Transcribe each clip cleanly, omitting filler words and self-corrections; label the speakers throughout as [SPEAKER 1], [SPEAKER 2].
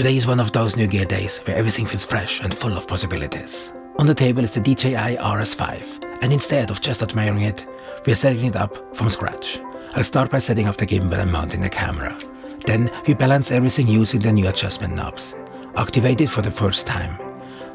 [SPEAKER 1] Today is one of those new gear days where everything feels fresh and full of possibilities. On the table is the DJI RS5, and instead of just admiring it, we are setting it up from scratch. I'll start by setting up the gimbal and mounting the camera. Then we balance everything using the new adjustment knobs. Activate it for the first time.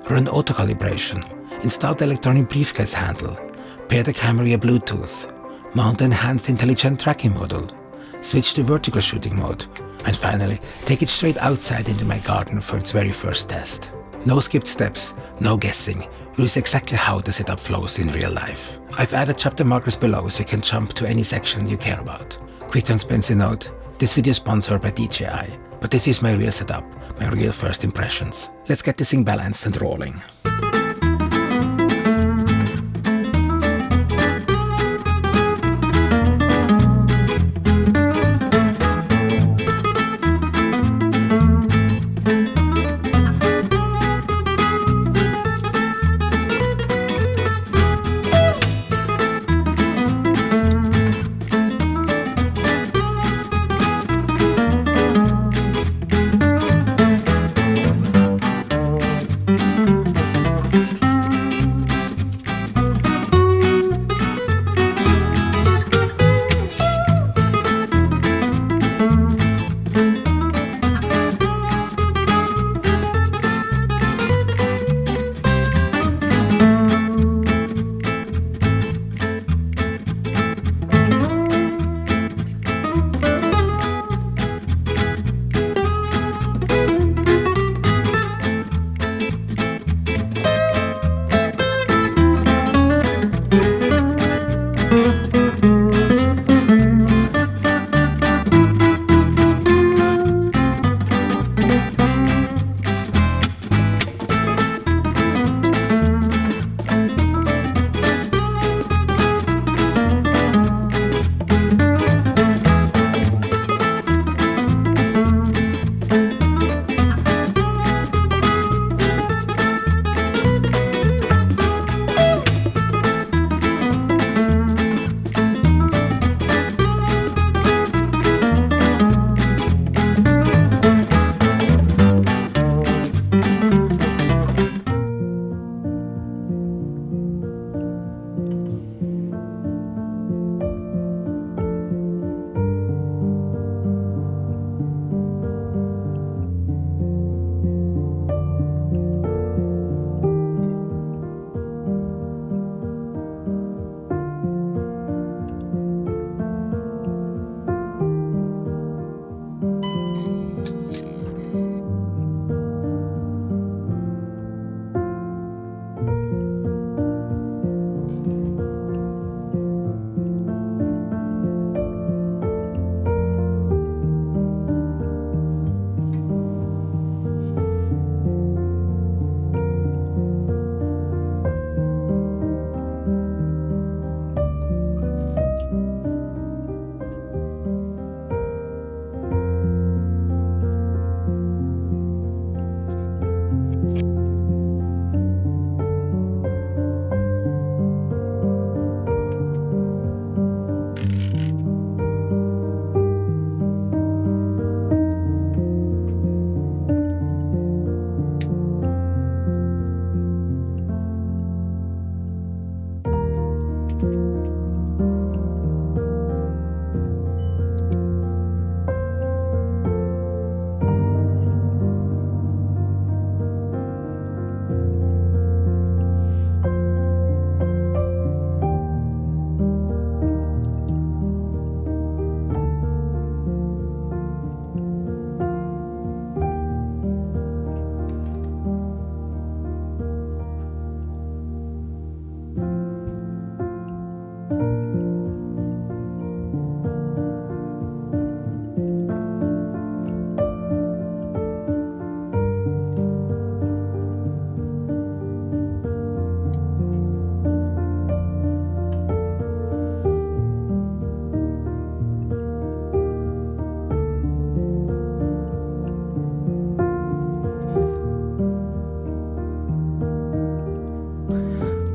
[SPEAKER 1] Run auto-calibration. Install the Electronic Briefcase Handle. Pair the camera via Bluetooth. Mount the enhanced intelligent tracking module. Switch to vertical shooting mode. And finally, take it straight outside into my garden for its very first test. No skipped steps, no guessing. Use exactly how the setup flows in real life. I've added chapter markers below so you can jump to any section you care about. Quick transparency note, this video is sponsored by DJI, but this is my real setup, my real first impressions. Let's get this thing balanced and rolling.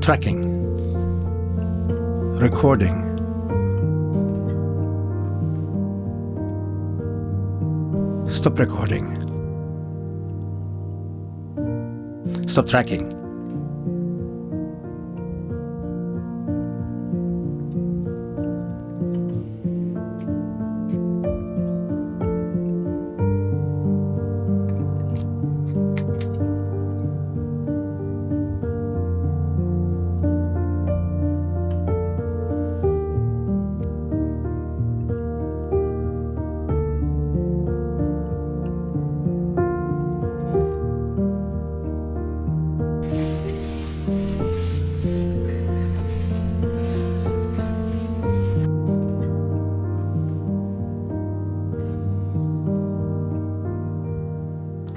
[SPEAKER 2] Tracking. Recording. Stop recording.
[SPEAKER 1] Stop tracking.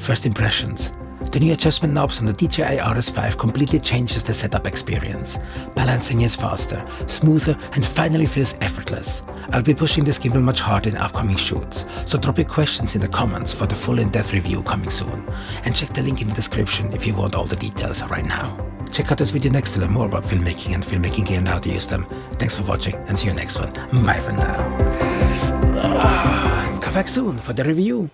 [SPEAKER 1] First impressions. The new adjustment knobs on the DJI RS5 completely changes the setup experience. Balancing is faster, smoother, and finally feels effortless. I'll be pushing this gimbal much harder in upcoming shoots, so drop your questions in the comments for the full in-depth review coming soon. And check the link in the description if you want all the details right now. Check out this video next to learn more about filmmaking and filmmaking gear and how to use them. Thanks for watching and see you next one. Bye for now. Come back soon for the review.